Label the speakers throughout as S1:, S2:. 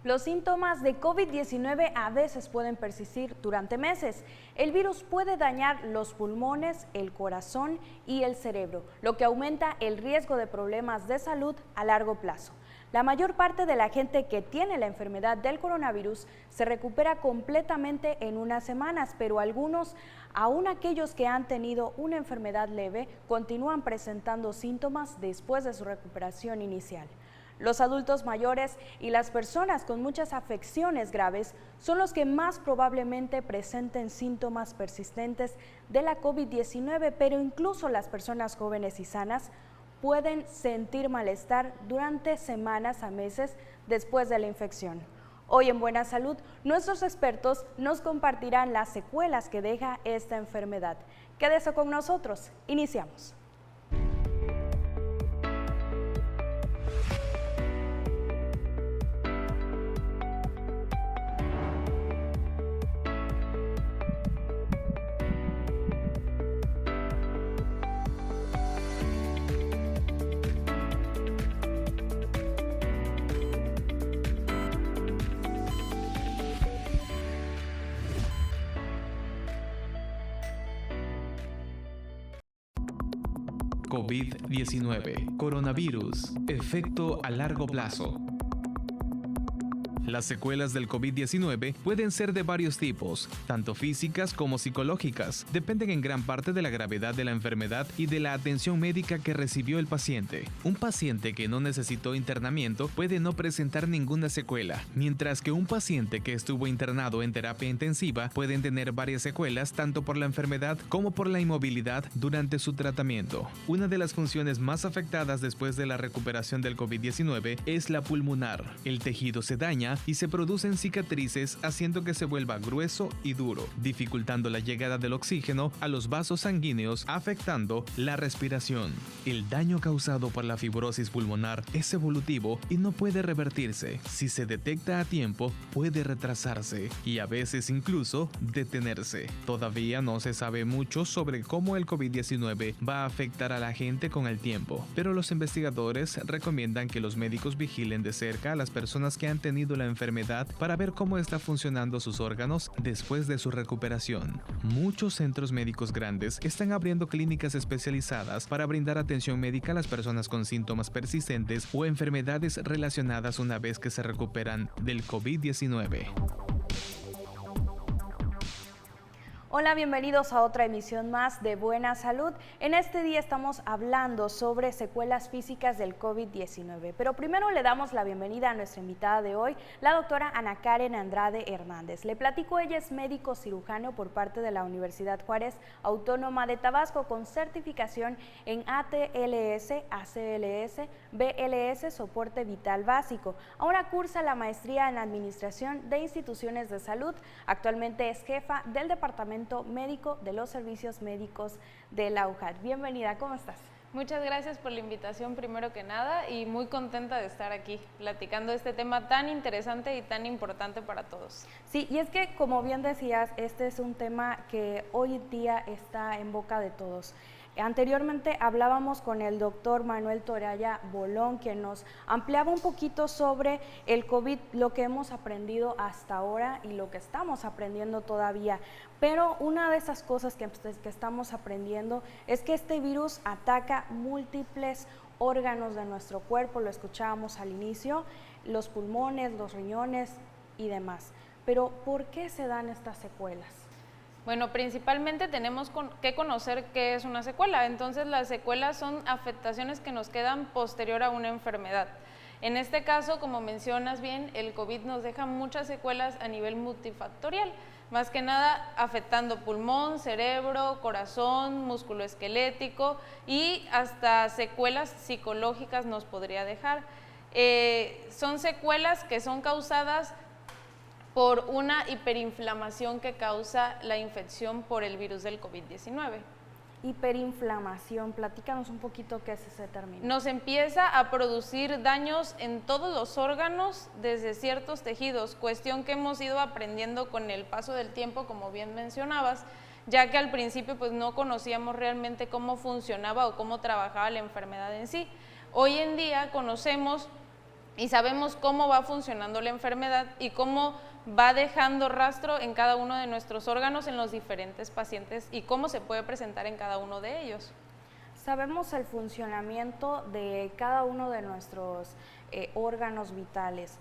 S1: Los síntomas de COVID-19 a veces pueden persistir durante meses. El virus puede dañar los pulmones, el corazón y el cerebro, lo que aumenta el riesgo de problemas de salud a largo plazo. La mayor parte de la gente que tiene la enfermedad del coronavirus se recupera completamente en unas semanas, pero algunos, aún aquellos que han tenido una enfermedad leve, continúan presentando síntomas después de su recuperación inicial. Los adultos mayores y las personas con muchas afecciones graves son los que más probablemente presenten síntomas persistentes de la COVID-19, pero incluso las personas jóvenes y sanas pueden sentir malestar durante semanas a meses después de la infección. Hoy en Buena Salud, nuestros expertos nos compartirán las secuelas que deja esta enfermedad. Quédese con nosotros, iniciamos.
S2: COVID-19, coronavirus, efecto a largo plazo. Las secuelas del COVID-19 pueden ser de varios tipos, tanto físicas como psicológicas. Dependen en gran parte de la gravedad de la enfermedad y de la atención médica que recibió el paciente. Un paciente que no necesitó internamiento puede no presentar ninguna secuela, mientras que un paciente que estuvo internado en terapia intensiva pueden tener varias secuelas tanto por la enfermedad como por la inmovilidad durante su tratamiento. Una de las funciones más afectadas después de la recuperación del COVID-19 es la pulmonar. El tejido se daña y se producen cicatrices haciendo que se vuelva grueso y duro, dificultando la llegada del oxígeno a los vasos sanguíneos, afectando la respiración. El daño causado por la fibrosis pulmonar es evolutivo y no puede revertirse. Si se detecta a tiempo, puede retrasarse y a veces incluso detenerse. Todavía no se sabe mucho sobre cómo el COVID-19 va a afectar a la gente con el tiempo, pero los investigadores recomiendan que los médicos vigilen de cerca a las personas que han tenido la enfermedad para ver cómo está funcionando sus órganos después de su recuperación. Muchos centros médicos grandes están abriendo clínicas especializadas para brindar atención médica a las personas con síntomas persistentes o enfermedades relacionadas una vez que se recuperan del COVID-19.
S1: Hola, bienvenidos a otra emisión más de Buena Salud. En este día estamos hablando sobre secuelas físicas del COVID-19, pero primero le damos la bienvenida a nuestra invitada de hoy, la doctora Ana Karen Andrade Hernández. Le platico, ella es médico cirujano por parte de la Universidad Juárez Autónoma de Tabasco con certificación en ATLS, ACLS, BLS, soporte vital básico. Ahora cursa la maestría en Administración de Instituciones de Salud. Actualmente es jefa del Departamento Médico de los Servicios Médicos de la UJAT. Bienvenida, ¿cómo estás?
S3: Muchas gracias por la invitación primero que nada y muy contenta de estar aquí platicando este tema tan interesante y tan importante para todos.
S1: Sí, y es que como bien decías, este es un tema que hoy en día está en boca de todos. Anteriormente hablábamos con el doctor Manuel Toraya Bolón, quien nos ampliaba un poquito sobre el COVID, lo que hemos aprendido hasta ahora y lo que estamos aprendiendo todavía. Pero una de esas cosas que estamos aprendiendo es que este virus ataca múltiples órganos de nuestro cuerpo, lo escuchábamos al inicio, los pulmones, los riñones y demás. Pero ¿por qué se dan estas secuelas?
S3: Bueno, principalmente tenemos que conocer qué es una secuela. Entonces, las secuelas son afectaciones que nos quedan posterior a una enfermedad. En este caso, como mencionas bien, el COVID nos deja muchas secuelas a nivel multifactorial, más que nada afectando pulmón, cerebro, corazón, músculo esquelético y hasta secuelas psicológicas nos podría dejar. Son secuelas que son causadas por una hiperinflamación que causa la infección por el virus del COVID-19.
S1: Hiperinflamación, platícanos un poquito qué es ese término.
S3: Nos empieza a producir daños en todos los órganos desde ciertos tejidos, cuestión que hemos ido aprendiendo con el paso del tiempo, como bien mencionabas, ya que al principio pues no conocíamos realmente cómo funcionaba o cómo trabajaba la enfermedad en sí. Hoy en día conocemos y sabemos cómo va funcionando la enfermedad y cómo va dejando rastro en cada uno de nuestros órganos en los diferentes pacientes y cómo se puede presentar en cada uno de ellos.
S1: Sabemos el funcionamiento de cada uno de nuestros órganos vitales.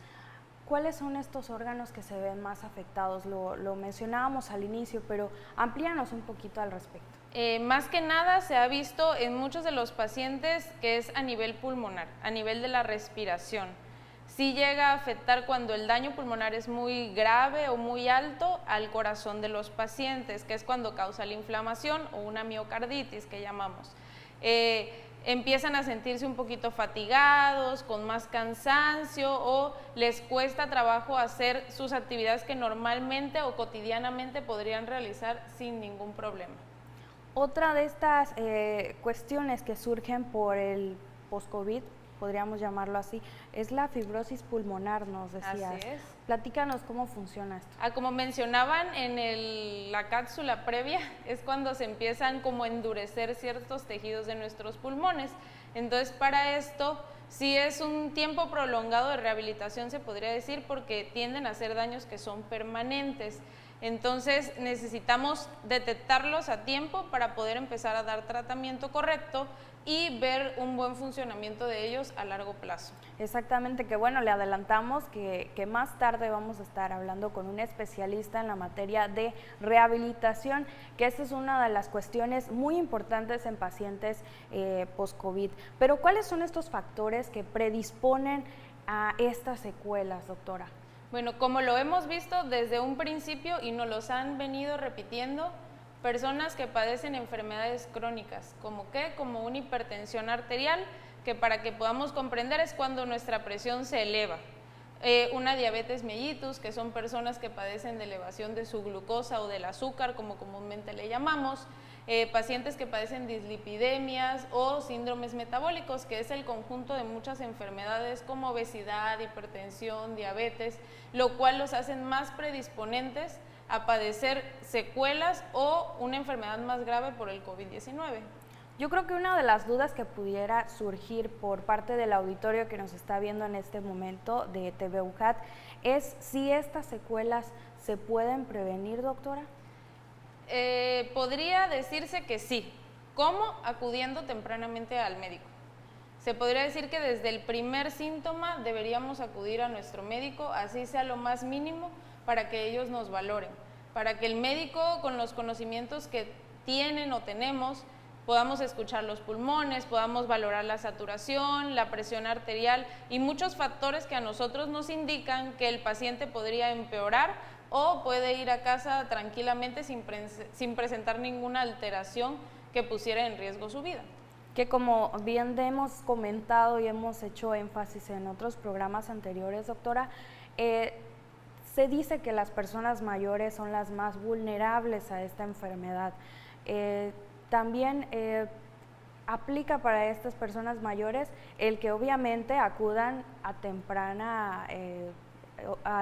S1: ¿Cuáles son estos órganos que se ven más afectados? Lo mencionábamos al inicio, pero amplíanos un poquito al respecto.
S3: Más que nada se ha visto en muchos de los pacientes que es a nivel pulmonar, a nivel de la respiración. Sí llega a afectar cuando el daño pulmonar es muy grave o muy alto al corazón de los pacientes, que es cuando causa la inflamación o una miocarditis que llamamos. Empiezan a sentirse un poquito fatigados, con más cansancio o les cuesta trabajo hacer sus actividades que normalmente o cotidianamente podrían realizar sin ningún problema.
S1: Otra de estas cuestiones que surgen por el post-COVID, podríamos llamarlo así, es la fibrosis pulmonar, nos decías.
S3: Así es.
S1: Platícanos cómo funciona esto.
S3: Como mencionaban en la cápsula previa, es cuando se empiezan como a endurecer ciertos tejidos de nuestros pulmones. Entonces, para esto, sí es un tiempo prolongado de rehabilitación, se podría decir, porque tienden a ser daños que son permanentes. Entonces, necesitamos detectarlos a tiempo para poder empezar a dar tratamiento correcto y ver un buen funcionamiento de ellos a largo plazo.
S1: Exactamente, que bueno, le adelantamos que más tarde vamos a estar hablando con un especialista en la materia de rehabilitación, que esta es una de las cuestiones muy importantes en pacientes post-COVID. Pero ¿cuáles son estos factores que predisponen a estas secuelas, doctora?
S3: Bueno, como lo hemos visto desde un principio y nos los han venido repitiendo, personas que padecen enfermedades crónicas, ¿como qué? Como una hipertensión arterial, que para que podamos comprender es cuando nuestra presión se eleva. Una diabetes mellitus, que son personas que padecen de elevación de su glucosa o del azúcar, como comúnmente le llamamos, pacientes que padecen dislipidemias o síndromes metabólicos, que es el conjunto de muchas enfermedades como obesidad, hipertensión, diabetes, lo cual los hacen más predisponentes a padecer secuelas o una enfermedad más grave por el COVID-19.
S1: Yo creo que una de las dudas que pudiera surgir por parte del auditorio que nos está viendo en este momento de TV UJAT es si estas secuelas se pueden prevenir, doctora.
S3: Podría decirse que sí. ¿Cómo? Acudiendo tempranamente al médico. Se podría decir que desde el primer síntoma deberíamos acudir a nuestro médico, así sea lo más mínimo, para que ellos nos valoren, para que el médico, con los conocimientos que tienen o tenemos, podamos escuchar los pulmones, podamos valorar la saturación, la presión arterial y muchos factores que a nosotros nos indican que el paciente podría empeorar o puede ir a casa tranquilamente sin presentar ninguna alteración que pusiera en riesgo su vida.
S1: Que como bien hemos comentado y hemos hecho énfasis en otros programas anteriores, doctora, se dice que las personas mayores son las más vulnerables a esta enfermedad. También aplica para estas personas mayores el que obviamente acudan a temprana,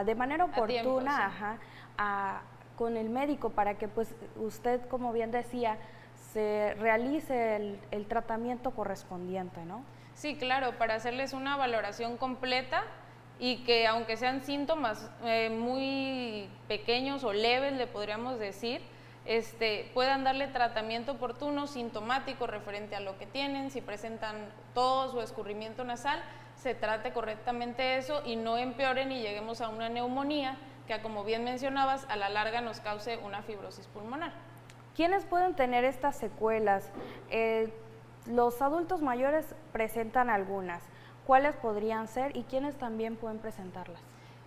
S1: de manera oportuna,
S3: sí.
S1: Con el médico para que pues usted, como bien decía, se realice el tratamiento correspondiente, ¿no?
S3: Sí, claro, para hacerles una valoración completa y que aunque sean síntomas muy pequeños o leves, le podríamos decir, puedan darle tratamiento oportuno, sintomático, referente a lo que tienen, si presentan tos o escurrimiento nasal, se trate correctamente eso y no empeoren y lleguemos a una neumonía que, como bien mencionabas, a la larga nos cause una fibrosis pulmonar.
S1: ¿Quiénes pueden tener estas secuelas? Los adultos mayores presentan algunas. ¿Cuáles podrían ser y quiénes también pueden presentarlas?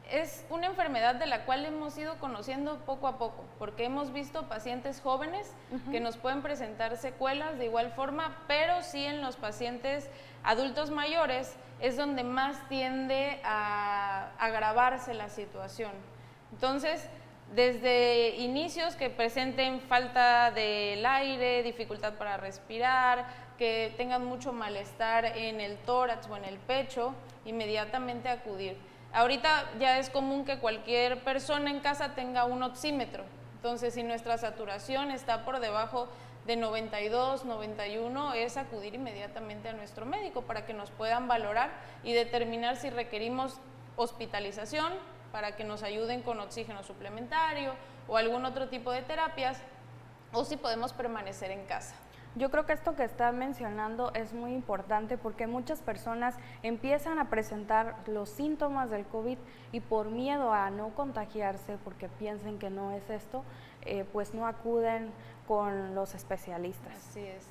S3: Es una enfermedad de la cual hemos ido conociendo poco a poco, porque hemos visto pacientes jóvenes que nos pueden presentar secuelas de igual forma, pero sí en los pacientes adultos mayores es donde más tiende a agravarse la situación. Entonces, desde inicios que presenten falta del aire, dificultad para respirar, que tengan mucho malestar en el tórax o en el pecho, inmediatamente acudir. Ahorita ya es común que cualquier persona en casa tenga un oxímetro, entonces si nuestra saturación está por debajo de 92, 91, es acudir inmediatamente a nuestro médico para que nos puedan valorar y determinar si requerimos hospitalización para que nos ayuden con oxígeno suplementario o algún otro tipo de terapias, o si podemos permanecer en casa.
S1: Yo creo que esto que está mencionando es muy importante porque muchas personas empiezan a presentar los síntomas del COVID y por miedo a no contagiarse, porque piensen que no es esto, pues no acuden con los especialistas.
S3: Así es.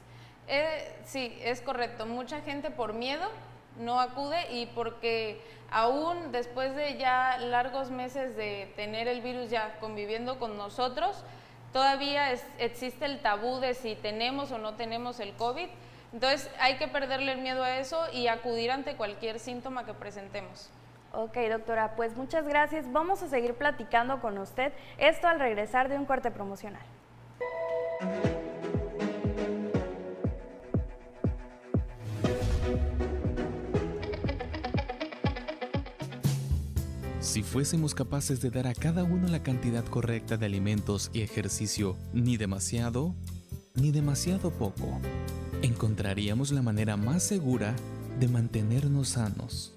S3: Sí, es correcto. Mucha gente por miedo no acude y porque aún después de ya largos meses de tener el virus ya conviviendo con nosotros, todavía existe el tabú de si tenemos o no tenemos el COVID. Entonces hay que perderle el miedo a eso y acudir ante cualquier síntoma que presentemos.
S1: Ok, doctora, pues muchas gracias. Vamos a seguir platicando con usted. Esto al regresar de un corte promocional.
S2: Si fuésemos capaces de dar a cada uno la cantidad correcta de alimentos y ejercicio, ni demasiado poco, encontraríamos la manera más segura de mantenernos sanos.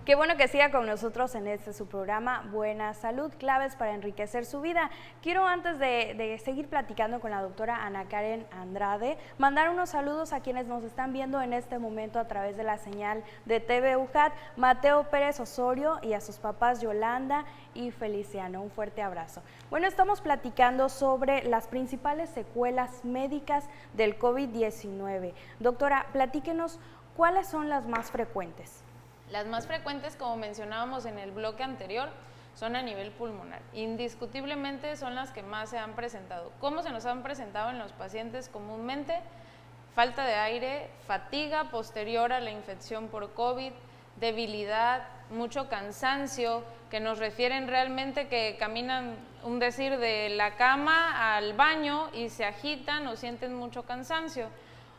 S1: Qué bueno que siga con nosotros en su programa Buena Salud, claves para enriquecer su vida. Quiero antes de seguir platicando con la doctora Ana Karen Andrade, mandar unos saludos a quienes nos están viendo en este momento a través de la señal de TV UJAT, Mateo Pérez Osorio y a sus papás Yolanda y Feliciano. Un fuerte abrazo. Bueno, estamos platicando sobre las principales secuelas médicas del COVID-19. Doctora, platíquenos cuáles son las más frecuentes.
S3: Las más frecuentes, como mencionábamos en el bloque anterior, son a nivel pulmonar. Indiscutiblemente son las que más se han presentado. ¿Cómo se nos han presentado en los pacientes comúnmente? Falta de aire, fatiga posterior a la infección por COVID, debilidad, mucho cansancio, que nos refieren realmente que caminan, un decir, de la cama al baño y se agitan o sienten mucho cansancio.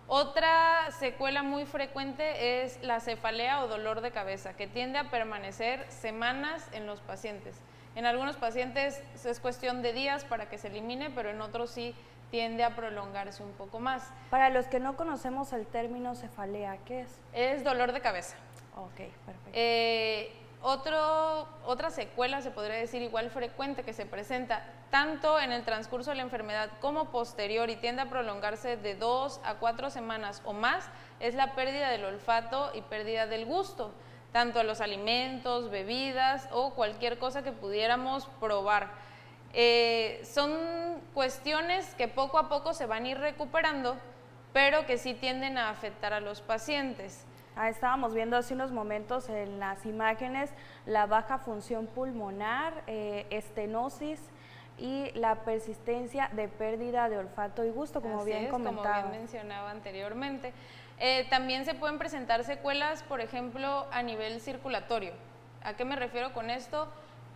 S3: Otra secuela muy frecuente es la cefalea o dolor de cabeza, que tiende a permanecer semanas en los pacientes. En algunos pacientes es cuestión de días para que se elimine, pero en otros sí tiende a prolongarse un poco más.
S1: Para los que no conocemos el término cefalea, ¿qué es?
S3: Es dolor de cabeza.
S1: Ok, perfecto.
S3: Otra secuela, se podría decir, igual frecuente, que se presenta tanto en el transcurso de la enfermedad como posterior y tiende a prolongarse de 2 a 4 semanas o más, es la pérdida del olfato y pérdida del gusto, tanto a los alimentos, bebidas o cualquier cosa que pudiéramos probar. Son cuestiones que poco a poco se van a ir recuperando, pero que sí tienden a afectar a los pacientes.
S1: Estábamos viendo hace unos momentos en las imágenes la baja función pulmonar, estenosis y la persistencia de pérdida de olfato y gusto, como bien comentaba.
S3: Como bien mencionaba anteriormente. También se pueden presentar secuelas, por ejemplo, a nivel circulatorio. ¿A qué me refiero con esto?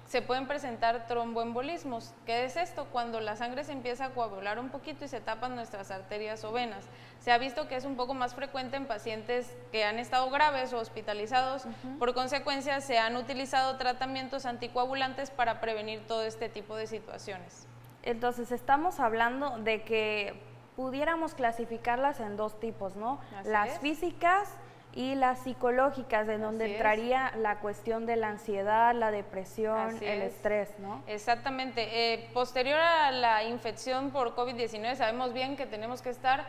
S3: Se pueden presentar tromboembolismos. ¿Qué es esto? Cuando la sangre se empieza a coagular un poquito y se tapan nuestras arterias o venas. Se ha visto que es un poco más frecuente en pacientes que han estado graves o hospitalizados. Por consecuencia, se han utilizado tratamientos anticoagulantes para prevenir todo este tipo de situaciones.
S1: Entonces, estamos hablando de que pudiéramos clasificarlas en dos tipos, ¿no? Las físicas y las psicológicas, de donde entraría la cuestión de la ansiedad, la depresión, el estrés, ¿no?
S3: Exactamente. Posterior a la infección por COVID-19, sabemos bien que tenemos que estar,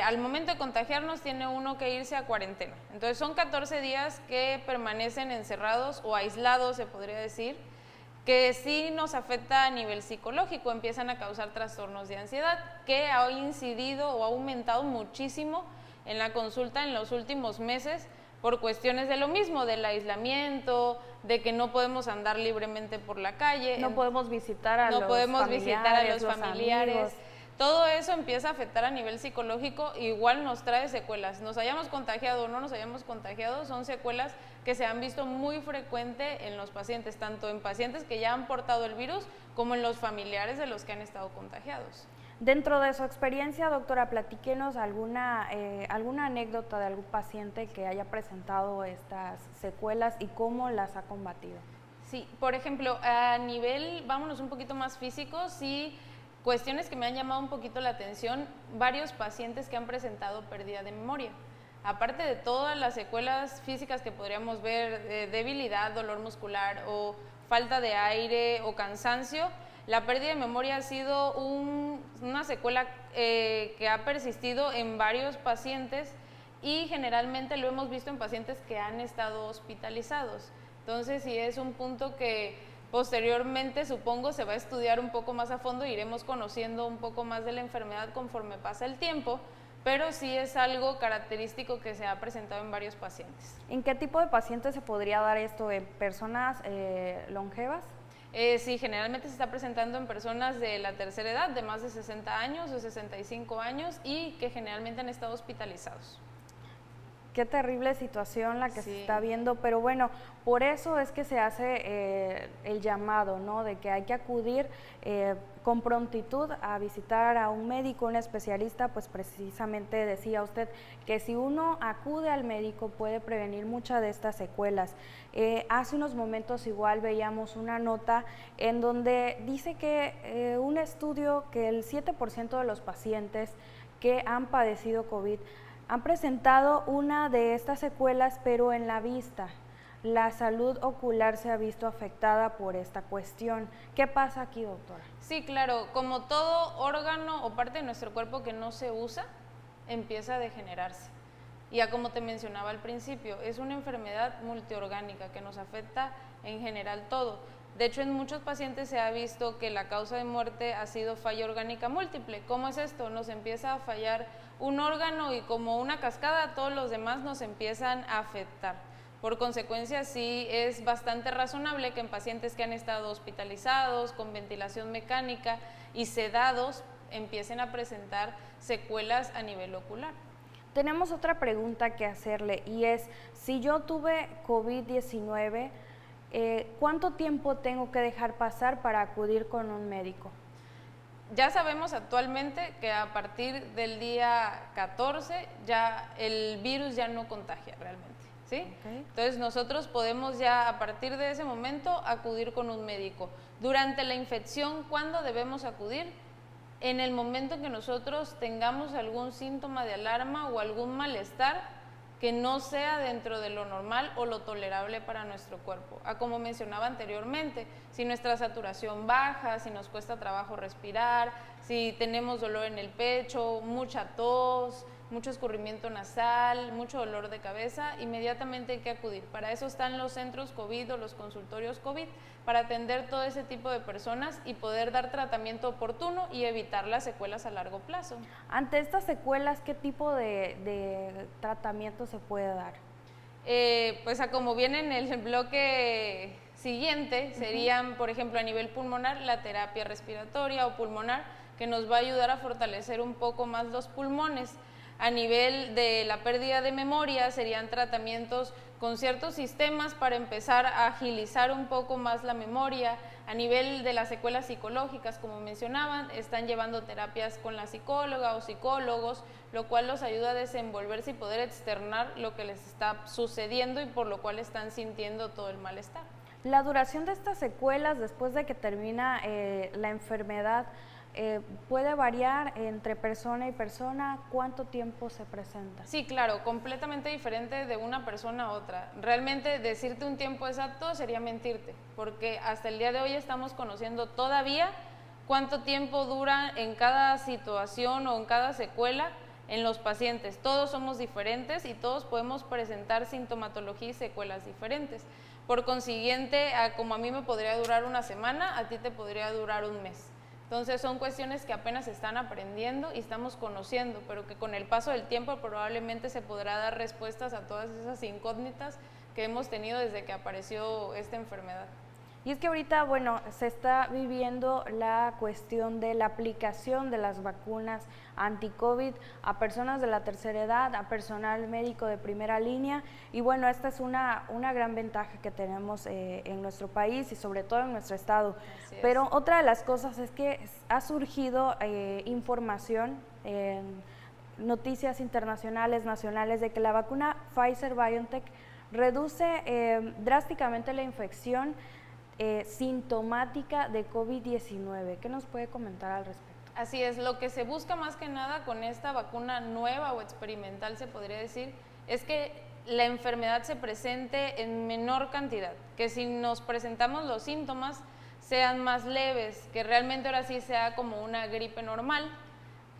S3: al momento de contagiarnos, tiene uno que irse a cuarentena. Entonces, son 14 días que permanecen encerrados o aislados, se podría decir, que sí nos afecta a nivel psicológico, empiezan a causar trastornos de ansiedad, que ha incidido o ha aumentado muchísimo en la consulta en los últimos meses por cuestiones de lo mismo, del aislamiento, de que no podemos andar libremente por la calle.
S1: No podemos visitar a los familiares.
S3: Amigos. Todo eso empieza a afectar a nivel psicológico, igual nos trae secuelas. Nos hayamos contagiado o no nos hayamos contagiado, son secuelas que se han visto muy frecuente en los pacientes, tanto en pacientes que ya han portado el virus como en los familiares de los que han estado contagiados.
S1: Dentro de su experiencia, doctora, platíquenos alguna anécdota de algún paciente que haya presentado estas secuelas y cómo las ha combatido.
S3: Sí, por ejemplo, a nivel, vámonos un poquito más físico, sí, cuestiones que me han llamado un poquito la atención, varios pacientes que han presentado pérdida de memoria. Aparte de todas las secuelas físicas que podríamos ver, debilidad, dolor muscular o falta de aire o cansancio, la pérdida de memoria ha sido una secuela que ha persistido en varios pacientes y generalmente lo hemos visto en pacientes que han estado hospitalizados. Entonces, sí es un punto que posteriormente, supongo, se va a estudiar un poco más a fondo, iremos conociendo un poco más de la enfermedad conforme pasa el tiempo, pero sí es algo característico que se ha presentado en varios pacientes.
S1: ¿En qué tipo de pacientes se podría dar esto? ¿En personas longevas?
S3: Sí, generalmente se está presentando en personas de la tercera edad, de más de 60 años o 65 años y que generalmente han estado hospitalizados.
S1: Qué terrible situación la que
S3: Sí.
S1: se está viendo, pero bueno, por eso es que se hace el llamado, ¿no? De que hay que acudir con prontitud a visitar a un médico, un especialista, pues precisamente decía usted que si uno acude al médico puede prevenir muchas de estas secuelas. Hace unos momentos igual veíamos una nota en donde dice que un estudio que el 7% de los pacientes que han padecido COVID han presentado una de estas secuelas, pero en la vista. La salud ocular se ha visto afectada por esta cuestión. ¿Qué pasa aquí, doctora?
S3: Sí, claro, como todo órgano o parte de nuestro cuerpo que no se usa, empieza a degenerarse. Y ya como te mencionaba al principio, es una enfermedad multiorgánica que nos afecta en general todo. De hecho, en muchos pacientes se ha visto que la causa de muerte ha sido falla orgánica múltiple. ¿Cómo es esto? Nos empieza a fallar un órgano y como una cascada, todos los demás nos empiezan a afectar. Por consecuencia, sí es bastante razonable que en pacientes que han estado hospitalizados, con ventilación mecánica y sedados, empiecen a presentar secuelas a nivel ocular.
S1: Tenemos otra pregunta que hacerle y es, si yo tuve COVID-19, ¿cuánto tiempo tengo que dejar pasar para acudir con un médico?
S3: Ya sabemos actualmente que a partir del día 14 ya el virus ya no contagia realmente, ¿sí?
S1: Okay.
S3: Entonces nosotros podemos ya a partir de ese momento acudir con un médico. Durante la infección, ¿cuándo debemos acudir? En el momento en que nosotros tengamos algún síntoma de alarma o algún malestar que no sea dentro de lo normal o lo tolerable para nuestro cuerpo. Como mencionaba anteriormente, si nuestra saturación baja, si nos cuesta trabajo respirar, si tenemos dolor en el pecho, mucha tos, mucho escurrimiento nasal, mucho dolor de cabeza, inmediatamente hay que acudir. Para eso están los centros COVID o los consultorios COVID, para atender todo ese tipo de personas y poder dar tratamiento oportuno y evitar las secuelas a largo plazo.
S1: Ante estas secuelas, ¿qué tipo de tratamiento se puede dar?
S3: Pues como viene en el bloque siguiente, serían, por ejemplo, a nivel pulmonar, la terapia respiratoria o pulmonar, que nos va a ayudar a fortalecer un poco más los pulmones. A nivel de la pérdida de memoria, serían tratamientos con ciertos sistemas para empezar a agilizar un poco más la memoria. A nivel de las secuelas psicológicas, como mencionaban, están llevando terapias con la psicóloga o psicólogos, lo cual los ayuda a desenvolverse y poder externar lo que les está sucediendo y por lo cual están sintiendo todo el malestar.
S1: La duración de estas secuelas después de que termina la enfermedad puede variar entre persona y persona. ¿Cuánto tiempo se presenta?
S3: Sí, claro, completamente diferente de una persona a otra. Realmente decirte un tiempo exacto sería mentirte, porque hasta el día de hoy estamos conociendo todavía cuánto tiempo dura en cada situación o en cada secuela en los pacientes. Todos somos diferentes y todos podemos presentar sintomatología y secuelas diferentes. Por consiguiente, como a mí me podría durar una semana, a ti te podría durar un mes. Entonces son cuestiones que apenas se están aprendiendo y estamos conociendo, pero que con el paso del tiempo probablemente se podrá dar respuestas a todas esas incógnitas que hemos tenido desde que apareció esta enfermedad.
S1: Y es que ahorita, bueno, se está viviendo la cuestión de la aplicación de las vacunas anti-COVID a personas de la tercera edad, a personal médico de primera línea, y bueno, esta es una gran ventaja que tenemos en nuestro país y sobre todo en nuestro estado. Pero otra de las cosas es que ha surgido información en noticias internacionales, nacionales, de que la vacuna Pfizer-BioNTech reduce drásticamente la infección sintomática de COVID-19. ¿Qué nos puede comentar al respecto?
S3: Así es, lo que se busca más que nada con esta vacuna nueva o experimental, se podría decir, es que la enfermedad se presente en menor cantidad, que si nos presentamos los síntomas sean más leves, que realmente ahora sí sea como una gripe normal,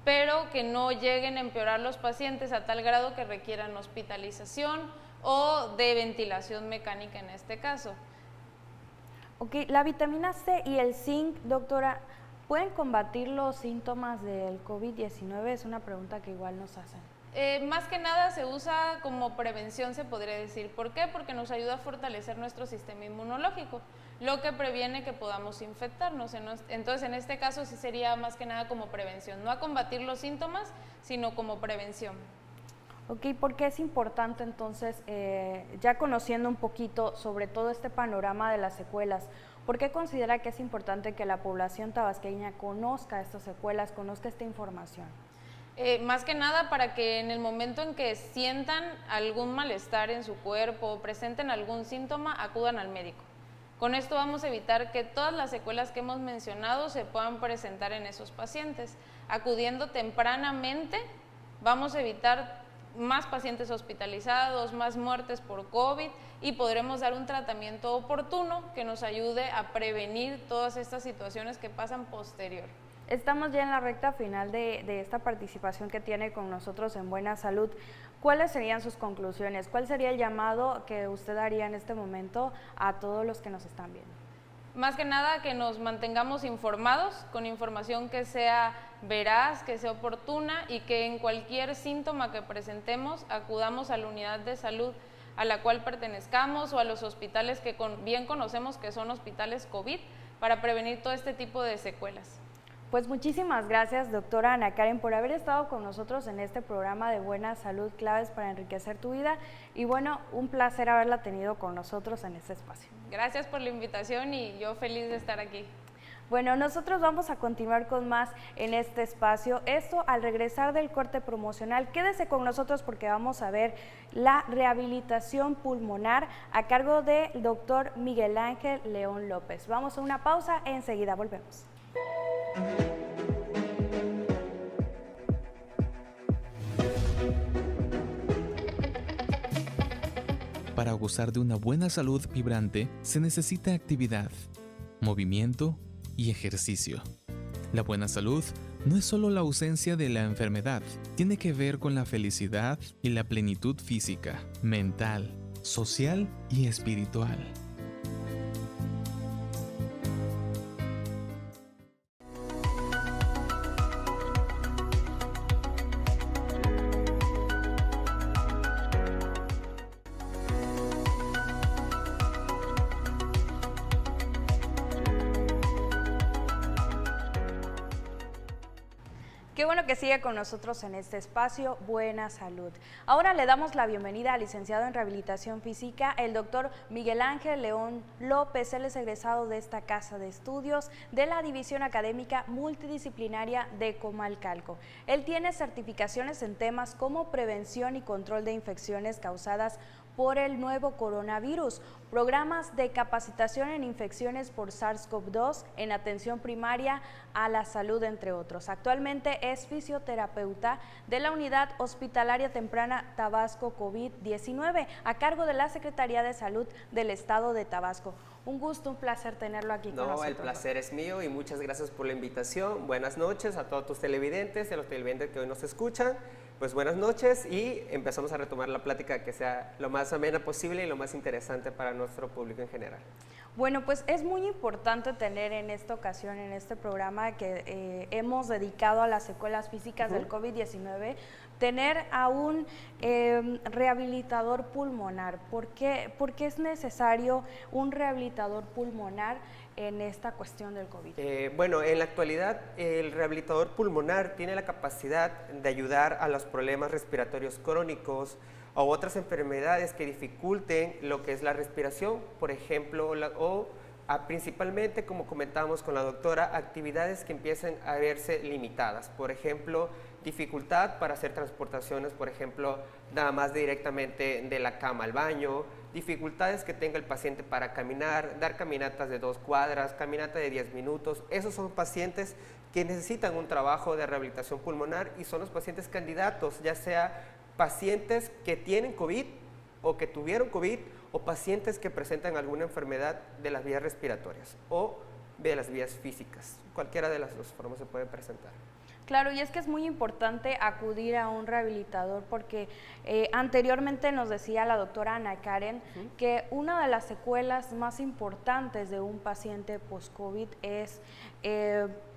S3: pero que no lleguen a empeorar los pacientes a tal grado que requieran hospitalización o de ventilación mecánica en este caso.
S1: Ok, la vitamina C y el zinc, doctora, ¿pueden combatir los síntomas del COVID-19? Es una pregunta que igual nos hacen.
S3: Más que nada se usa como prevención, se podría decir. ¿Por qué? Porque nos ayuda a fortalecer nuestro sistema inmunológico, lo que previene que podamos infectarnos. Entonces, en este caso sí sería más que nada como prevención, no a combatir los síntomas, sino como prevención.
S1: Ok, ¿por qué es importante entonces, ya conociendo un poquito sobre todo este panorama de las secuelas, por qué considera que es importante que la población tabasqueña conozca estas secuelas, conozca esta información?
S3: Más que nada para que en el momento en que sientan algún malestar en su cuerpo o presenten algún síntoma, acudan al médico. Con esto vamos a evitar que todas las secuelas que hemos mencionado se puedan presentar en esos pacientes. Acudiendo tempranamente, vamos a evitar más pacientes hospitalizados, más muertes por COVID y podremos dar un tratamiento oportuno que nos ayude a prevenir todas estas situaciones que pasan posterior.
S1: Estamos ya en la recta final de esta participación que tiene con nosotros en Buena Salud. ¿Cuáles serían sus conclusiones? ¿Cuál sería el llamado que usted haría en este momento a todos los que nos están viendo?
S3: Más que nada que nos mantengamos informados, con información que sea veraz, que sea oportuna y que en cualquier síntoma que presentemos acudamos a la unidad de salud a la cual pertenezcamos o a los hospitales que bien conocemos que son hospitales COVID para prevenir todo este tipo de secuelas.
S1: Pues muchísimas gracias, doctora Ana Karen, por haber estado con nosotros en este programa de Buena Salud, claves para enriquecer tu vida. Y bueno, un placer haberla tenido con nosotros en este espacio.
S3: Gracias por la invitación y yo feliz de estar aquí.
S1: Bueno, nosotros vamos a continuar con más en este espacio. Esto al regresar del corte promocional. Quédese con nosotros porque vamos a ver la rehabilitación pulmonar a cargo del doctor Miguel Ángel León López. Vamos a una pausa, enseguida volvemos.
S2: Para gozar de una buena salud vibrante se necesita actividad, movimiento y ejercicio. La buena salud no es solo la ausencia de la enfermedad, tiene que ver con la felicidad y la plenitud física, mental, social y espiritual.
S1: Qué bueno que sigue con nosotros en este espacio, Buena Salud. Ahora le damos la bienvenida al licenciado en Rehabilitación Física, el doctor Miguel Ángel León López. Él es egresado de esta casa de estudios de la División Académica Multidisciplinaria de Comalcalco. Él tiene certificaciones en temas como prevención y control de infecciones causadas por el nuevo coronavirus, programas de capacitación en infecciones por SARS-CoV-2, en atención primaria a la salud, entre otros. Actualmente es fisioterapeuta de la Unidad Hospitalaria Temprana Tabasco COVID-19, a cargo de la Secretaría de Salud del Estado de Tabasco. Un gusto, un placer tenerlo aquí con nosotros.
S4: No, el placer es mío y muchas gracias por la invitación. Buenas noches a todos tus televidentes y a los televidentes que hoy nos escuchan. Pues buenas noches y empezamos a retomar la plática que sea lo más amena posible y lo más interesante para nuestro público en general.
S1: Bueno, pues es muy importante tener en esta ocasión, en este programa que hemos dedicado a las secuelas físicas del COVID-19, tener a un rehabilitador pulmonar. ¿Por qué es necesario un rehabilitador pulmonar en esta cuestión del COVID?
S4: Bueno, en la actualidad el rehabilitador pulmonar tiene la capacidad de ayudar a los problemas respiratorios crónicos o otras enfermedades que dificulten lo que es la respiración, por ejemplo, principalmente, como comentábamos con la doctora, actividades que empiecen a verse limitadas, por ejemplo, dificultad para hacer transportaciones, por ejemplo, nada más directamente de la cama al baño, dificultades que tenga el paciente para caminar, dar caminatas de 2 cuadras, caminata de 10 minutos, esos son pacientes que necesitan un trabajo de rehabilitación pulmonar y son los pacientes candidatos, ya sea pacientes que tienen COVID o que tuvieron COVID o pacientes que presentan alguna enfermedad de las vías respiratorias o de las vías físicas. Cualquiera de las dos formas se puede presentar.
S1: Claro, y es que es muy importante acudir a un rehabilitador porque anteriormente nos decía la doctora Ana Karen que una de las secuelas más importantes de un paciente post-COVID es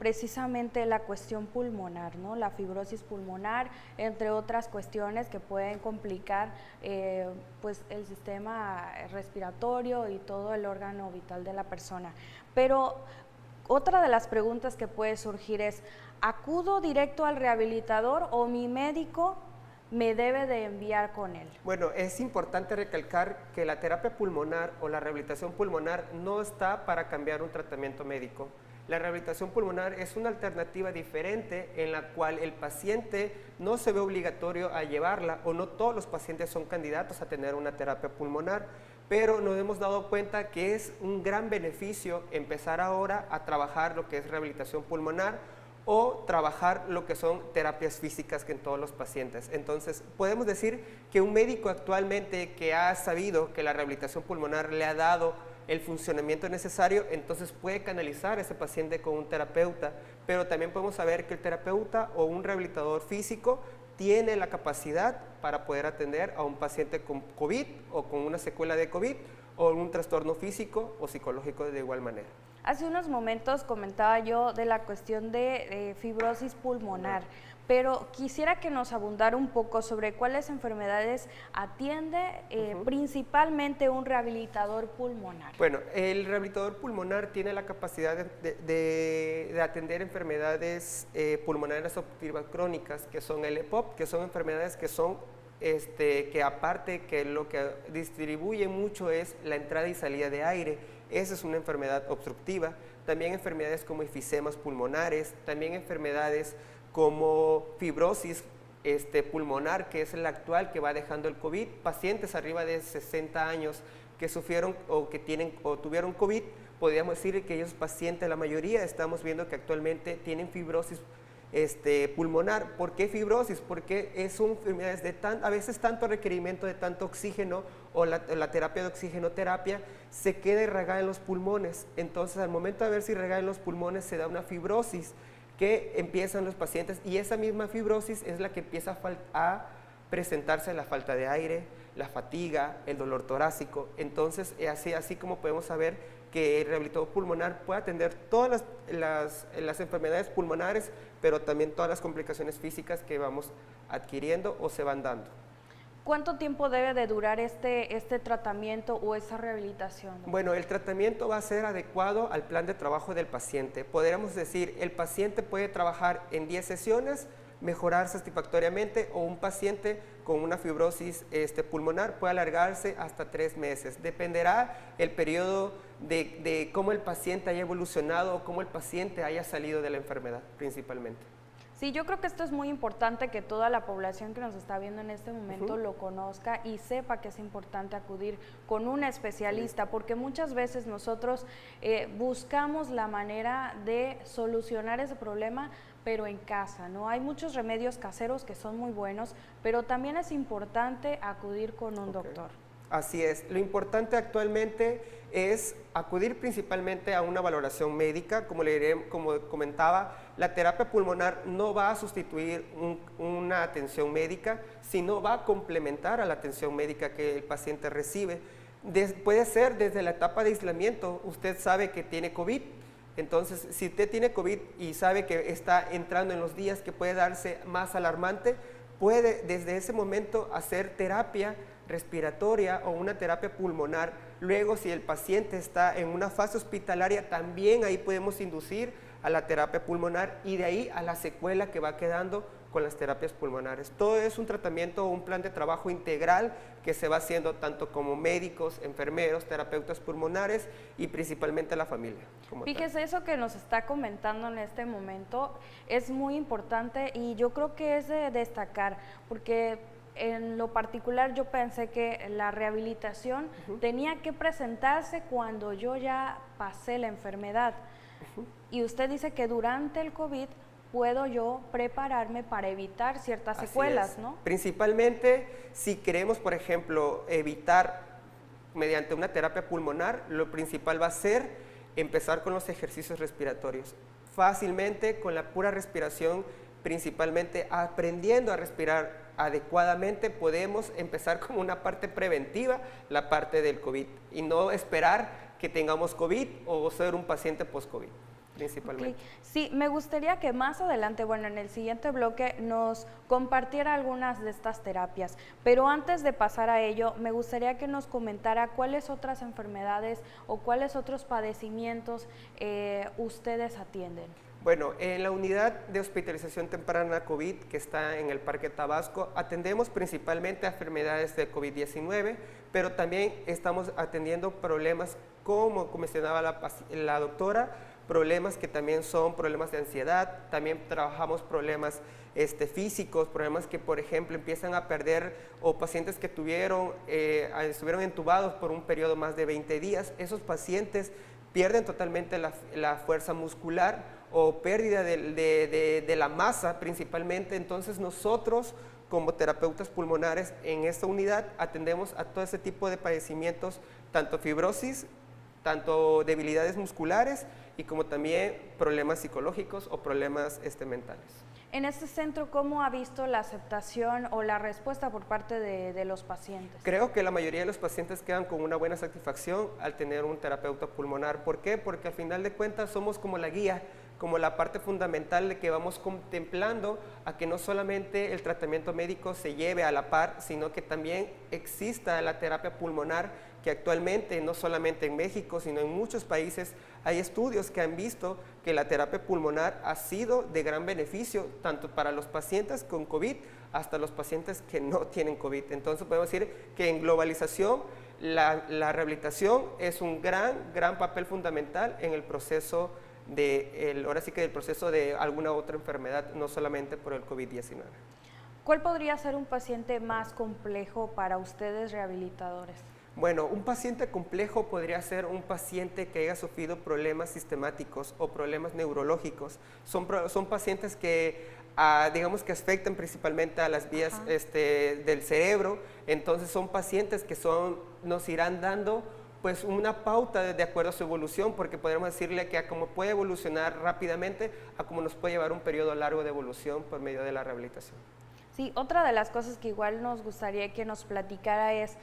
S1: precisamente la cuestión pulmonar, ¿no? La fibrosis pulmonar, entre otras cuestiones que pueden complicar pues el sistema respiratorio y todo el órgano vital de la persona. Pero otra de las preguntas que puede surgir es, ¿acudo directo al rehabilitador o mi médico me debe de enviar con él?
S4: Bueno, es importante recalcar que la terapia pulmonar o la rehabilitación pulmonar no está para cambiar un tratamiento médico. La rehabilitación pulmonar es una alternativa diferente en la cual el paciente no se ve obligatorio a llevarla o no todos los pacientes son candidatos a tener una terapia pulmonar, pero nos hemos dado cuenta que es un gran beneficio empezar ahora a trabajar lo que es rehabilitación pulmonar o trabajar lo que son terapias físicas que en todos los pacientes. Entonces, podemos decir que un médico actualmente que ha sabido que la rehabilitación pulmonar le ha dado el funcionamiento necesario, entonces puede canalizar a ese paciente con un terapeuta, pero también podemos saber que el terapeuta o un rehabilitador físico tiene la capacidad para poder atender a un paciente con COVID o con una secuela de COVID o un trastorno físico o psicológico de igual manera.
S1: Hace unos momentos comentaba yo de la cuestión de fibrosis pulmonar, pero quisiera que nos abundara un poco sobre cuáles enfermedades atiende principalmente un rehabilitador pulmonar.
S4: Bueno, el rehabilitador pulmonar tiene la capacidad de atender enfermedades pulmonares obstructivas crónicas, que son el EPOC, que son enfermedades que son que aparte que lo que distribuye mucho es la entrada y salida de aire. Esa es una enfermedad obstructiva. También enfermedades como enfisemas pulmonares, también enfermedades como fibrosis pulmonar, que es la actual que va dejando el COVID. Pacientes arriba de 60 años que sufrieron o que tienen o tuvieron COVID, podríamos decir que ellos pacientes, la mayoría estamos viendo que actualmente tienen fibrosis pulmonar. ¿Por qué fibrosis? Porque son enfermedades a veces tanto requerimiento de tanto oxígeno o la terapia de oxigenoterapia se queda irrigada en los pulmones. Entonces, al momento de verse irrigada en los pulmones se da una fibrosis que empiezan los pacientes y esa misma fibrosis es la que empieza a presentarse la falta de aire, la fatiga, el dolor torácico. Entonces, así como podemos saber que el rehabilitador pulmonar puede atender todas las enfermedades pulmonares, pero también todas las complicaciones físicas que vamos adquiriendo o se van dando.
S1: ¿Cuánto tiempo debe de durar este tratamiento o esa rehabilitación?
S4: Bueno, el tratamiento va a ser adecuado al plan de trabajo del paciente. Podríamos decir, el paciente puede trabajar en 10 sesiones, mejorar satisfactoriamente, o un paciente con una fibrosis pulmonar puede alargarse hasta 3 meses. Dependerá el periodo de cómo el paciente haya evolucionado o cómo el paciente haya salido de la enfermedad principalmente.
S1: Sí, yo creo que esto es muy importante que toda la población que nos está viendo en este momento lo conozca y sepa que es importante acudir con un especialista, porque muchas veces nosotros buscamos la manera de solucionar ese problema, pero en casa, ¿no? Hay muchos remedios caseros que son muy buenos, pero también es importante acudir con un doctor.
S4: Así es, lo importante actualmente es acudir principalmente a una valoración médica. Como comentaba, la terapia pulmonar no va a sustituir una atención médica, sino va a complementar a la atención médica que el paciente recibe. Puede ser desde la etapa de aislamiento, usted sabe que tiene COVID, entonces si usted tiene COVID y sabe que está entrando en los días que puede darse más alarmante, puede desde ese momento hacer terapia respiratoria o una terapia pulmonar. Luego, si el paciente está en una fase hospitalaria, también ahí podemos inducir a la terapia pulmonar y de ahí a la secuela que va quedando con las terapias pulmonares. Todo es un tratamiento o un plan de trabajo integral que se va haciendo tanto como médicos, enfermeros, terapeutas pulmonares y principalmente la familia.
S1: Fíjese, eso que nos está comentando en este momento es muy importante y yo creo que es de destacar, porque en lo particular yo pensé que la rehabilitación tenía que presentarse cuando yo ya pasé la enfermedad. Y usted dice que durante el COVID puedo yo prepararme para evitar ciertas secuelas, ¿no?
S4: Principalmente si queremos, por ejemplo, evitar mediante una terapia pulmonar, lo principal va a ser empezar con los ejercicios respiratorios. Fácilmente, con la pura respiración, principalmente aprendiendo a respirar adecuadamente, podemos empezar como una parte preventiva, la parte del COVID, y no esperar que tengamos COVID o ser un paciente post-COVID. Principalmente.
S1: Okay. Sí, me gustaría que más adelante, bueno, en el siguiente bloque nos compartiera algunas de estas terapias, pero antes de pasar a ello, me gustaría que nos comentara cuáles otras enfermedades o cuáles otros padecimientos ustedes atienden.
S4: Bueno, en la unidad de hospitalización temprana COVID que está en el Parque Tabasco, atendemos principalmente a enfermedades de COVID-19, pero también estamos atendiendo problemas como mencionaba la doctora, problemas que también son problemas de ansiedad, también trabajamos problemas físicos, problemas que por ejemplo empiezan a perder o pacientes que estuvieron entubados por un periodo más de 20 días, esos pacientes pierden totalmente la fuerza muscular o pérdida de la masa principalmente, entonces nosotros como terapeutas pulmonares en esta unidad atendemos a todo ese tipo de padecimientos, tanto fibrosis, tanto debilidades musculares y como también problemas psicológicos o problemas mentales.
S1: En este centro, ¿cómo ha visto la aceptación o la respuesta por parte de los pacientes?
S4: Creo que la mayoría de los pacientes quedan con una buena satisfacción al tener un terapeuta pulmonar. ¿Por qué? Porque al final de cuentas somos como la guía, como la parte fundamental de que vamos contemplando a que no solamente el tratamiento médico se lleve a la par, sino que también exista la terapia pulmonar, que actualmente no solamente en México, sino en muchos países hay estudios que han visto que la terapia pulmonar ha sido de gran beneficio, tanto para los pacientes con COVID hasta los pacientes que no tienen COVID. Entonces podemos decir que en globalización la rehabilitación es un gran papel fundamental en el proceso ahora sí que el proceso de alguna otra enfermedad, no solamente por el COVID-19.
S1: ¿Cuál podría ser un paciente más complejo para ustedes rehabilitadores?
S4: Bueno, un paciente complejo podría ser un paciente que haya sufrido problemas sistemáticos o problemas neurológicos. Son pacientes que, digamos que afectan principalmente a las vías del cerebro, entonces son pacientes que nos irán dando pues una pauta de acuerdo a su evolución, porque podríamos decirle que a cómo puede evolucionar rápidamente, a cómo nos puede llevar un periodo largo de evolución por medio de la rehabilitación.
S1: Sí, otra de las cosas que igual nos gustaría que nos platicara es,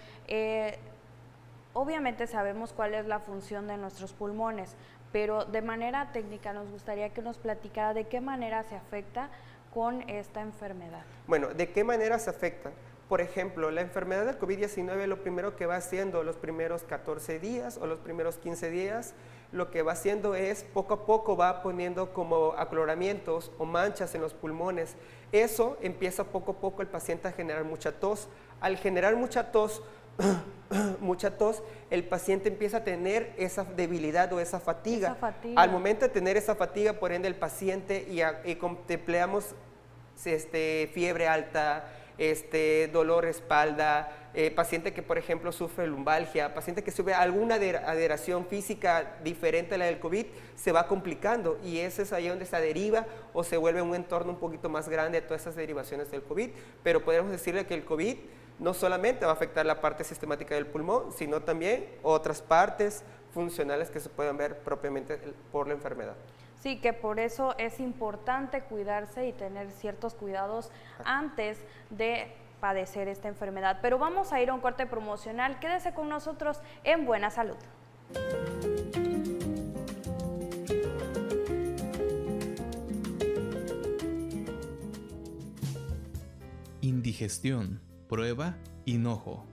S1: obviamente sabemos cuál es la función de nuestros pulmones, pero de manera técnica nos gustaría que nos platicara de qué manera se afecta con esta enfermedad.
S4: Bueno, ¿de qué manera se afecta? Por ejemplo, la enfermedad del COVID-19 lo primero que va haciendo los primeros 14 días o los primeros 15 días, lo que va haciendo es poco a poco va poniendo como acloramientos o manchas en los pulmones. Eso empieza poco a poco el paciente a generar mucha tos. Al generar mucha tos, el paciente empieza a tener esa debilidad o esa fatiga. Al momento de tener esa fatiga, por ende el paciente y contemplamos fiebre alta, dolor de espalda, paciente que por ejemplo sufre lumbalgia, paciente que sufre alguna adheración física diferente a la del COVID, se va complicando y ese es ahí donde se deriva o se vuelve un entorno un poquito más grande de todas esas derivaciones del COVID, pero podemos decirle que el COVID no solamente va a afectar la parte sistemática del pulmón, sino también otras partes funcionales que se pueden ver propiamente por la enfermedad.
S1: Sí, que por eso es importante cuidarse y tener ciertos cuidados antes de padecer esta enfermedad. Pero vamos a ir a un corte promocional. Quédese con nosotros en Buena Salud.
S2: Indigestión, prueba hinojo.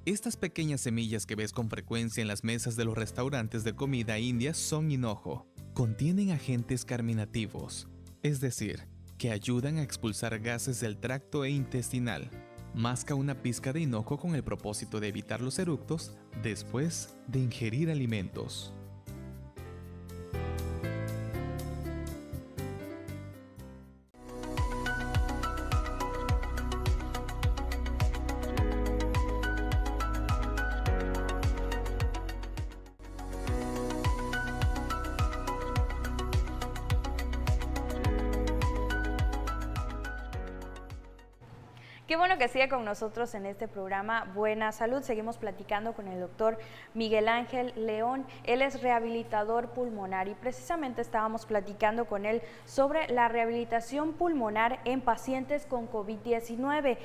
S2: Estas pequeñas semillas que ves con frecuencia en las mesas de los restaurantes de comida india son hinojo. Contienen agentes carminativos, es decir, que ayudan a expulsar gases del tracto intestinal. Masca una pizca de hinojo con el propósito de evitar los eructos después de ingerir alimentos.
S1: Qué bueno que sigue con nosotros en este programa Buena Salud. Seguimos platicando con el doctor Miguel Ángel León. Él es rehabilitador pulmonar y precisamente estábamos platicando con él sobre la rehabilitación pulmonar en pacientes con COVID-19.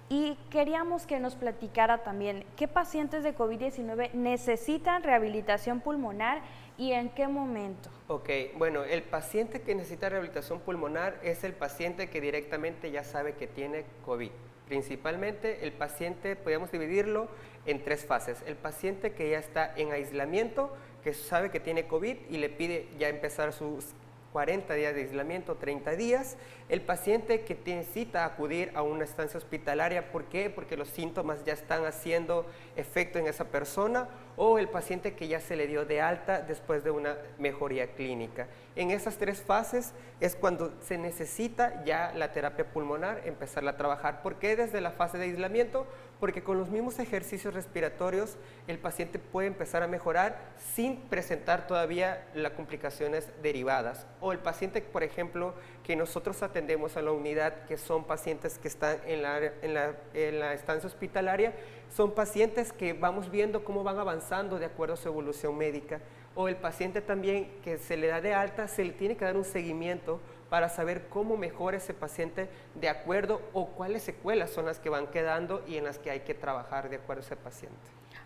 S1: Y queríamos que nos platicara también qué pacientes de COVID-19 necesitan rehabilitación pulmonar y en qué momento.
S4: Ok, bueno, el paciente que necesita rehabilitación pulmonar es el paciente que directamente ya sabe que tiene COVID. Principalmente el paciente, podemos dividirlo en 3 fases. El paciente que ya está en aislamiento, que sabe que tiene COVID y le pide ya empezar sus 40 días de aislamiento, 30 días. El paciente que necesita acudir a una estancia hospitalaria, ¿por qué? Porque los síntomas ya están haciendo efecto en esa persona, o el paciente que ya se le dio de alta después de una mejoría clínica. En esas 3 fases es cuando se necesita ya la terapia pulmonar, empezarla a trabajar. ¿Por qué desde la fase de aislamiento? Porque con los mismos ejercicios respiratorios el paciente puede empezar a mejorar sin presentar todavía las complicaciones derivadas. O el paciente, por ejemplo, que nosotros atendemos a la unidad, que son pacientes que están en la estancia hospitalaria, son pacientes que vamos viendo cómo van avanzando de acuerdo a su evolución médica. O el paciente también que se le da de alta, se le tiene que dar un seguimiento para saber cómo mejora ese paciente de acuerdo o cuáles secuelas son las que van quedando y en las que hay que trabajar de acuerdo a ese paciente.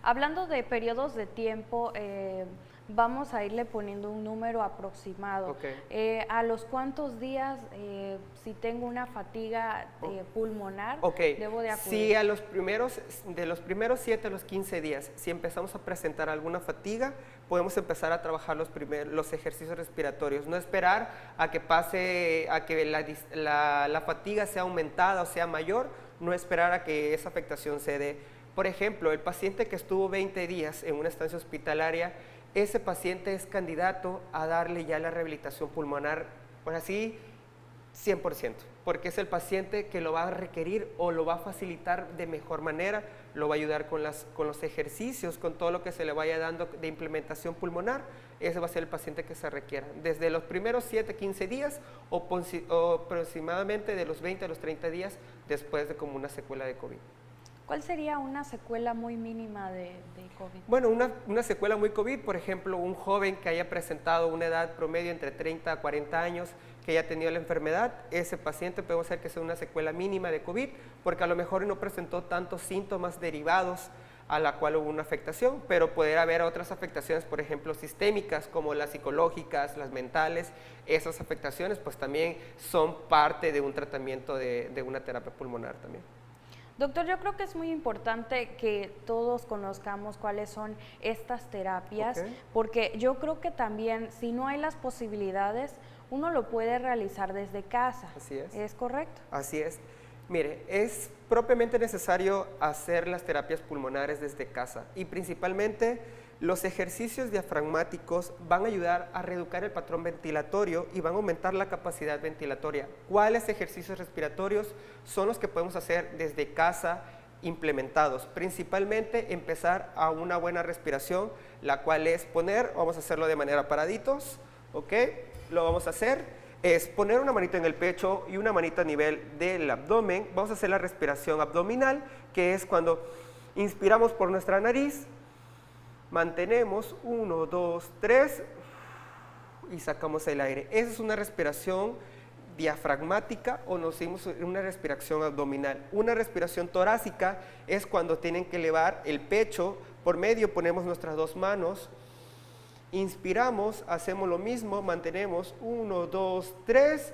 S1: Hablando de periodos de tiempo, vamos a irle poniendo un número aproximado.
S4: Okay.
S1: ¿A los cuántos días, si tengo una fatiga pulmonar, debo de acudir?
S4: Sí, de los primeros 7 a los 15 días, si empezamos a presentar alguna fatiga, podemos empezar a trabajar los ejercicios respiratorios. No esperar a que pase, a que la fatiga sea aumentada o sea mayor, no esperar a que esa afectación se dé. Por ejemplo, el paciente que estuvo 20 días en una estancia hospitalaria, ese paciente es candidato a darle ya la rehabilitación pulmonar, por así, 100%, porque es el paciente que lo va a requerir o lo va a facilitar de mejor manera, lo va a ayudar con los ejercicios, con todo lo que se le vaya dando de implementación pulmonar. Ese va a ser el paciente que se requiera. Desde los primeros 7, 15 días o aproximadamente de los 20 a los 30 días después de como una secuela de COVID.
S1: ¿Cuál sería una secuela muy mínima de COVID?
S4: Bueno, una secuela muy COVID, por ejemplo, un joven que haya presentado una edad promedio entre 30 a 40 años, que haya tenido la enfermedad, ese paciente podemos hacer que sea una secuela mínima de COVID, porque a lo mejor no presentó tantos síntomas derivados a la cual hubo una afectación, pero puede haber otras afectaciones, por ejemplo, sistémicas, como las psicológicas, las mentales. Esas afectaciones pues también son parte de un tratamiento de una terapia pulmonar también.
S1: Doctor, yo creo que es muy importante que todos conozcamos cuáles son estas terapias, porque yo creo que también, si no hay las posibilidades, uno lo puede realizar desde casa.
S4: Así es.
S1: ¿Es correcto?
S4: Así es. Mire, es propiamente necesario hacer las terapias pulmonares desde casa y principalmente los ejercicios diafragmáticos van a ayudar a reeducar el patrón ventilatorio y van a aumentar la capacidad ventilatoria. ¿Cuáles ejercicios respiratorios son los que podemos hacer desde casa implementados? Principalmente empezar a una buena respiración, la cual es vamos a hacerlo de manera paraditos, ¿ok? Lo vamos a hacer, es poner una manita en el pecho y una manita a nivel del abdomen. Vamos a hacer la respiración abdominal, que es cuando inspiramos por nuestra nariz, mantenemos 1, 2, 3 y sacamos el aire. Esa es una respiración diafragmática o nos hicimos una respiración abdominal. Una respiración torácica es cuando tienen que elevar el pecho, por medio ponemos nuestras dos manos, inspiramos, hacemos lo mismo, mantenemos 1, 2, 3,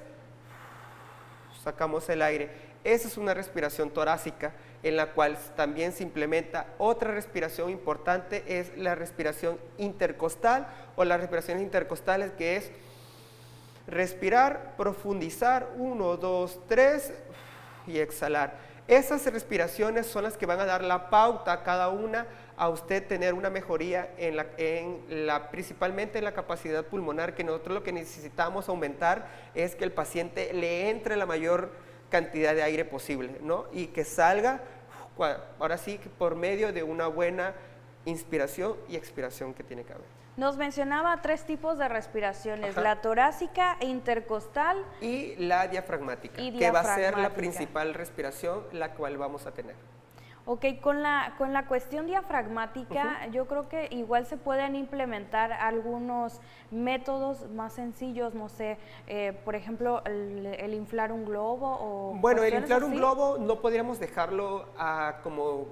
S4: sacamos el aire. Esa es una respiración torácica en la cual también se implementa otra respiración importante, es la respiración intercostal o las respiraciones intercostales, que es respirar, profundizar, 1, 2, 3 y exhalar. Esas respiraciones son las que van a dar la pauta a cada una a usted tener una mejoría principalmente en la capacidad pulmonar, que nosotros lo que necesitamos aumentar es que el paciente le entre la mayor cantidad de aire posible, ¿no? Y que salga, ahora sí, por medio de una buena inspiración y expiración que tiene que haber.
S1: Nos mencionaba 3 tipos de respiraciones,
S4: Ajá.
S1: la torácica, intercostal
S4: Y la diafragmática, que va a ser
S1: diafragmática.
S4: la principal respiración, la cual vamos a tener.
S1: Ok, con la cuestión diafragmática, yo creo que igual se pueden implementar algunos métodos más sencillos, no sé, por ejemplo, el inflar un globo o...
S4: Bueno, el
S1: cuestiones
S4: inflar un
S1: así.
S4: globo no podríamos dejarlo como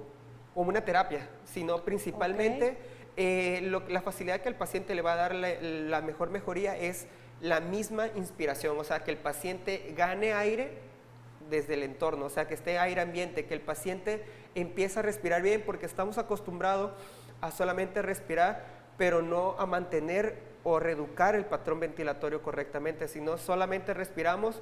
S4: una terapia, sino principalmente la facilidad que el paciente le va a dar la mejor mejoría es la misma inspiración, o sea, que el paciente gane aire desde el entorno, o sea, que esté aire ambiente, que el paciente empiece a respirar bien, porque estamos acostumbrados a solamente respirar, pero no a mantener o reeducar el patrón ventilatorio correctamente, sino solamente respiramos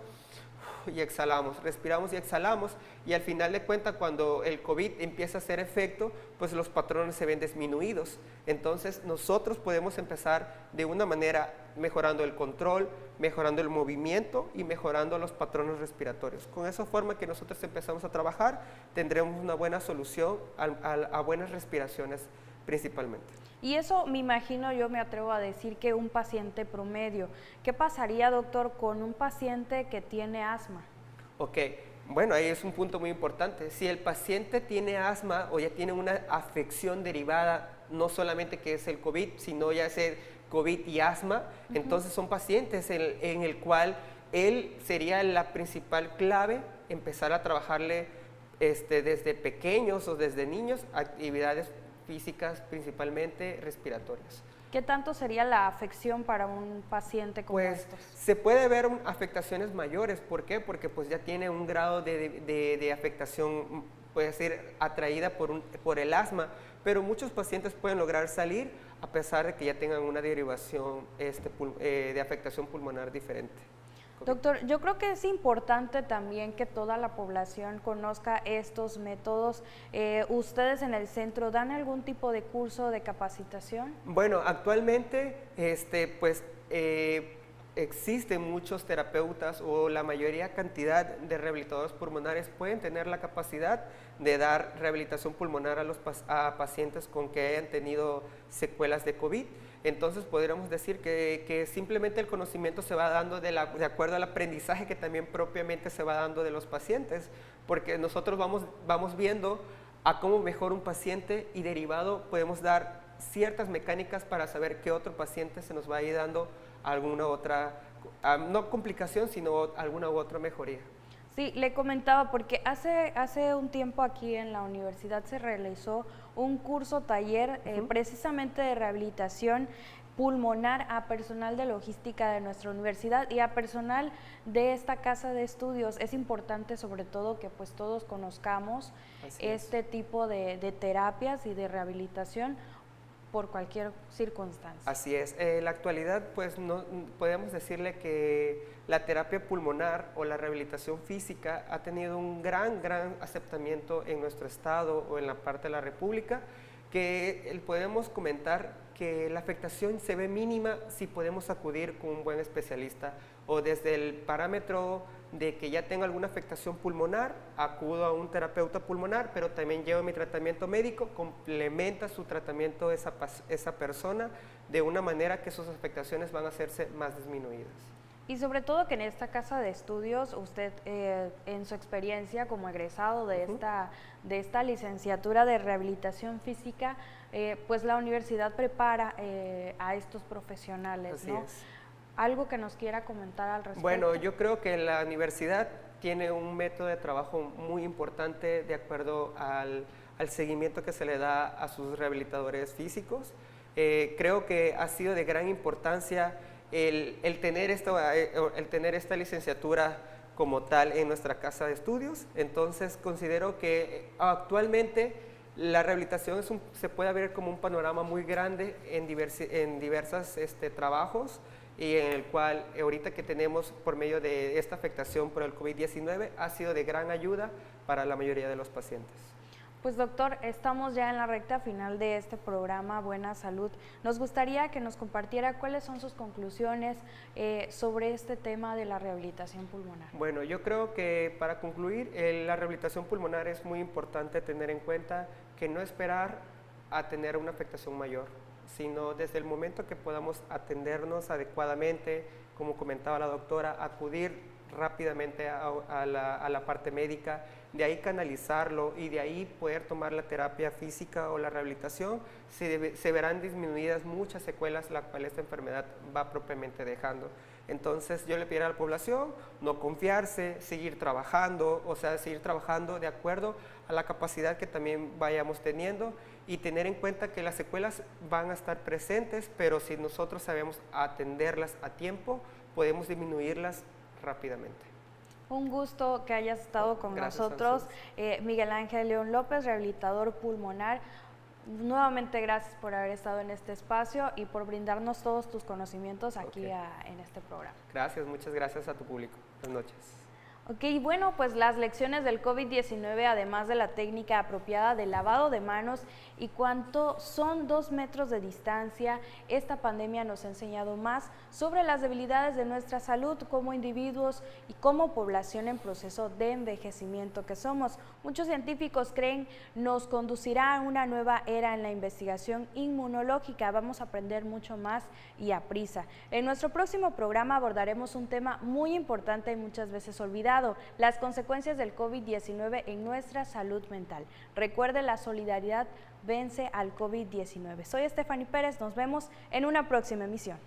S4: y exhalamos, respiramos y exhalamos, y al final de cuentas, cuando el COVID empieza a hacer efecto, pues los patrones se ven disminuidos. Entonces nosotros podemos empezar de una manera mejorando el control, mejorando el movimiento y mejorando los patrones respiratorios. Con esa forma que nosotros empezamos a trabajar, tendremos una buena solución a buenas respiraciones principalmente.
S1: Y eso me imagino, yo me atrevo a decir que un paciente promedio. ¿Qué pasaría, doctor, con un paciente que tiene asma?
S4: Ok, bueno, ahí es un punto muy importante. Si el paciente tiene asma o ya tiene una afección derivada, no solamente que es el COVID, sino ya es el COVID y asma, entonces son pacientes en el cual él sería la principal clave, empezar a trabajarle desde pequeños o desde niños, actividades físicas principalmente respiratorias.
S1: ¿Qué tanto sería la afección para un paciente como
S4: Pues
S1: estos?
S4: se puede ver afectaciones mayores. ¿Por qué? Porque pues ya tiene un grado de afectación, puede ser atraída por el asma, pero muchos pacientes pueden lograr salir a pesar de que ya tengan una derivación de afectación pulmonar diferente.
S1: Doctor, yo creo que es importante también que toda la población conozca estos métodos. ¿Ustedes en el centro dan algún tipo de curso de capacitación?
S4: Bueno, actualmente existen muchos terapeutas o la mayoría cantidad de rehabilitadores pulmonares pueden tener la capacidad de dar rehabilitación pulmonar a pacientes con que hayan tenido secuelas de COVID. Entonces podríamos decir que simplemente el conocimiento se va dando de acuerdo al aprendizaje que también propiamente se va dando de los pacientes, porque nosotros vamos viendo a cómo mejora un paciente y derivado podemos dar ciertas mecánicas para saber qué otro paciente se nos va a ir dando alguna otra, no complicación, sino alguna u otra mejoría.
S1: Sí, le comentaba porque hace un tiempo aquí en la universidad se realizó un curso taller precisamente de rehabilitación pulmonar a personal de logística de nuestra universidad y a personal de esta casa de estudios. Es importante sobre todo que pues todos conozcamos este tipo de terapias y de rehabilitación por cualquier circunstancia.
S4: Así es. En la actualidad, pues no podemos decirle que la terapia pulmonar o la rehabilitación física ha tenido un gran aceptamiento en nuestro estado o en la parte de la República, que podemos comentar que la afectación se ve mínima si podemos acudir con un buen especialista o desde el parámetro de que ya tengo alguna afectación pulmonar, acudo a un terapeuta pulmonar, pero también llevo mi tratamiento médico, complementa su tratamiento esa persona de una manera que sus afectaciones van a hacerse más disminuidas.
S1: Y sobre todo que en esta casa de estudios, usted en su experiencia como egresado de esta licenciatura de rehabilitación física, pues la universidad prepara a estos profesionales,
S4: Así
S1: ¿no?
S4: es.
S1: ¿Algo que nos quiera comentar al respecto?
S4: Bueno, yo creo que la universidad tiene un método de trabajo muy importante de acuerdo al seguimiento que se le da a sus rehabilitadores físicos. Creo que ha sido de gran importancia el tener esta licenciatura como tal en nuestra casa de estudios. Entonces considero que actualmente la rehabilitación se puede ver como un panorama muy grande en diversos trabajos, y en el cual ahorita que tenemos por medio de esta afectación por el COVID-19 ha sido de gran ayuda para la mayoría de los pacientes.
S1: Pues doctor, estamos ya en la recta final de este programa Buena Salud. Nos gustaría que nos compartiera cuáles son sus conclusiones sobre este tema de la rehabilitación pulmonar.
S4: Bueno, yo creo que para concluir, la rehabilitación pulmonar es muy importante tener en cuenta que no esperar a tener una afectación mayor, sino desde el momento que podamos atendernos adecuadamente, como comentaba la doctora, acudir rápidamente a la parte médica, de ahí canalizarlo y de ahí poder tomar la terapia física o la rehabilitación, se verán disminuidas muchas secuelas las cuales esta enfermedad va propiamente dejando. Entonces yo le pediría a la población no confiarse, seguir trabajando, seguir trabajando de acuerdo a la capacidad que también vayamos teniendo, y tener en cuenta que las secuelas van a estar presentes, pero si nosotros sabemos atenderlas a tiempo, podemos disminuirlas rápidamente.
S1: Un gusto que hayas estado con nosotros, Miguel Ángel León López, rehabilitador pulmonar. Nuevamente gracias por haber estado en este espacio y por brindarnos todos tus conocimientos aquí en este programa.
S4: Gracias, muchas gracias a tu público. Buenas noches.
S1: Ok, bueno, pues las lecciones del COVID-19, además de la técnica apropiada de lavado de manos y cuánto son 2 metros de distancia, esta pandemia nos ha enseñado más sobre las debilidades de nuestra salud como individuos y como población en proceso de envejecimiento que somos. Muchos científicos creen nos conducirá a una nueva era en la investigación inmunológica. Vamos a aprender mucho más y a prisa. En nuestro próximo programa abordaremos un tema muy importante y muchas veces olvidado: las consecuencias del COVID-19 en nuestra salud mental. Recuerde, la solidaridad vence al COVID-19. Soy Stephanie Pérez, nos vemos en una próxima emisión.